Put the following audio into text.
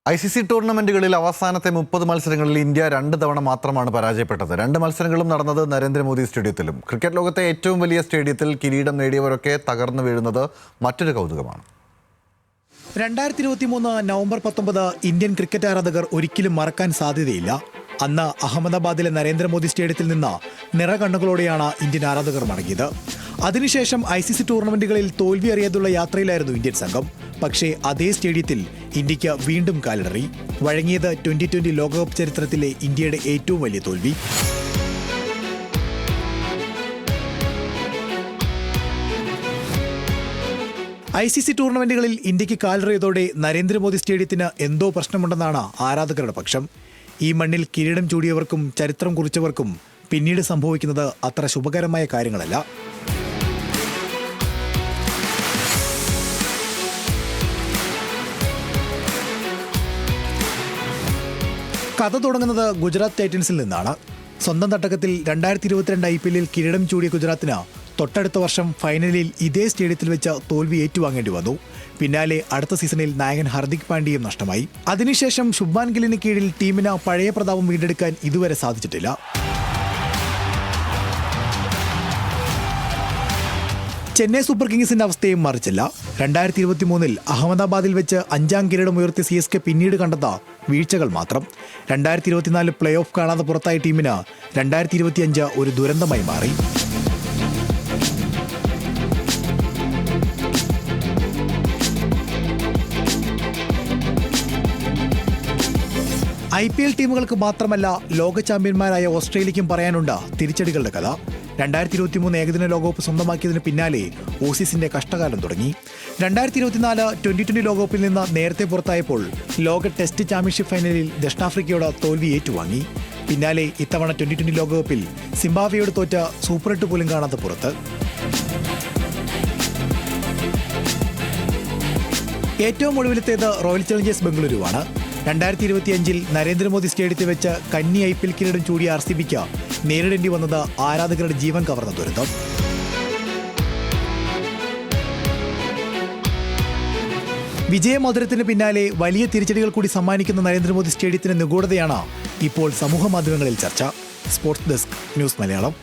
ICC ടൂർണമെന്റുകളിൽ അവസാനത്തെ 30 മത്സരങ്ങളിൽ India 2 തവണ മാത്രമാണ് പരാജയപ്പെട്ടത്. 2 മത്സരങ്ങളും നടന്നത് നരേന്ദ്രമോദി സ്റ്റേഡിയത്തിലും. ക്രിക്കറ്റ് ലോകത്തെ ഏറ്റവും വലിയ സ്റ്റേഡിയത്തിൽ കിരീടം നേടിയവരൊക്കെ തകർന്നു വീഴുന്നത് മറ്റൊരു കൗതുകമാണ്. 2023 നവംബർ 19 ഇന്ത്യൻ ക്രിക്കറ്റ് ആരാധകർ ഒരിക്കലും മറക്കാൻ സാധ്യതയില്ല. അന്ന് അഹമ്മദാബാദിലെ നരേന്ദ്രമോദി സ്റ്റേഡിയത്തിൽ നിന്ന് നിറകണ്ണുകളോടെയാണ് ഇന്ത്യൻ ആരാധകർ മടങ്ങിയത്. അതിനുശേഷം ICC ടൂർണമെന്റുകളിൽ തോൽവി അറിയാതുള്ള യാത്രയിലായിരുന്നു ഇന്ത്യൻ സംഘം. പക്ഷേ അതേ സ്റ്റേഡിയത്തിൽ ഇന്ത്യക്ക് വീണ്ടും കാലിടറി. വഴങ്ങിയത് 2020 ലോകകപ്പ് ചരിത്രത്തിലെ ഇന്ത്യയുടെ ഏറ്റവും വലിയ തോൽവി. ICC ടൂർണമെന്റുകളിൽ ഇന്ത്യക്ക് കാലിടറിയതോടെ നരേന്ദ്രമോദി സ്റ്റേഡിയത്തിന് എന്തോ പ്രശ്നമുണ്ടെന്നാണ് ആരാധകരുടെ പക്ഷം. ഈ മണ്ണിൽ കിരീടം ചൂടിയവർക്കും ചരിത്രം കുറിച്ചവർക്കും പിന്നീട് സംഭവിക്കുന്നത് അത്ര ശുഭകരമായ കാര്യങ്ങളല്ല. കഥ തുടങ്ങുന്നത് ഗുജറാത്ത് ടൈറ്റൻസിൽ നിന്നാണ്. സ്വന്തം തട്ടകത്തിൽ 2022 IPL കിരീടം ചൂടിയ ഗുജറാത്തിന് തൊട്ടടുത്ത വർഷം ഫൈനലിൽ ഇതേ സ്റ്റേഡിയത്തിൽ വെച്ച് തോൽവി ഏറ്റുവാങ്ങേണ്ടി വന്നു. പിന്നാലെ അടുത്ത സീസണിൽ നായകൻ ഹർദിക് പാണ്ഡ്യയും നഷ്ടമായി. അതിനുശേഷം ശുഭ്മാൻ ഗില്ലിന് കീഴിൽ ടീമിന് പഴയ പ്രതാപം വീണ്ടെടുക്കാൻ ഇതുവരെ സാധിച്ചിട്ടില്ല. ചെന്നൈ സൂപ്പർ കിങ്സിന്റെ അവസ്ഥയും മറിച്ചില്ല. 2023 അഹമ്മദാബാദിൽ വെച്ച് 5ാം കിരീടം ഉയർത്തിയ CSK പിന്നീട് കണ്ടത് വീഴ്ചകൾ മാത്രം. 2024 പ്ലേ ഓഫ് കാണാതെ പുറത്തായ ടീമിന് 2025 ഒരു ദുരന്തമായി മാറി. IPL ടീമുകൾക്ക് മാത്രമല്ല ലോക ചാമ്പ്യന്മാരായ ഓസ്ട്രേലിയയ്ക്കും പറയാനുണ്ട് തിരിച്ചടികളുടെ കഥ. 2023 ഏകദിന ലോകകപ്പ് സ്വന്തമാക്കിയതിന് പിന്നാലെ ഓസീസിന്റെ കഷ്ടകാലം തുടങ്ങി. 2024 2020 ലോകകപ്പിൽ നിന്ന് നേരത്തെ പുറത്തായപ്പോൾ ലോക ടെസ്റ്റ് ചാമ്പ്യൻഷിപ്പ് ഫൈനലിൽ ദക്ഷിണാഫ്രിക്കയോട് തോൽവി ഏറ്റുവാങ്ങി. പിന്നാലെ ഇത്തവണ 2020 ലോകകപ്പിൽ സിംബാബ്വേയോട് തോറ്റ സൂപ്പർ 8 പോലും കാണാതെ പുറത്ത്. ഏറ്റവും ഒടുവിലത്തേത് റോയൽ ചലഞ്ചേഴ്സ് ബംഗളൂരുവാണ്. 2025 നരേന്ദ്രമോദി സ്റ്റേഡിയത്തിൽ വെച്ച് കന്നി IPL കിരീടം ചൂടിയ RCBക്ക് നേരിടേണ്ടി വന്നത് ആരാധകരുടെ ജീവൻ കവർന്ന ദുരന്തം. വിജയമധുരത്തിന് പിന്നാലെ വലിയ തിരിച്ചടികൾ കൂടി സമ്മാനിക്കുന്ന നരേന്ദ്രമോദി സ്റ്റേഡിയത്തിന്റെ നിഗൂഢതയാണ് ഇപ്പോൾ സമൂഹ മാധ്യമങ്ങളിൽ ചർച്ച. Sports desk, news Malayalam.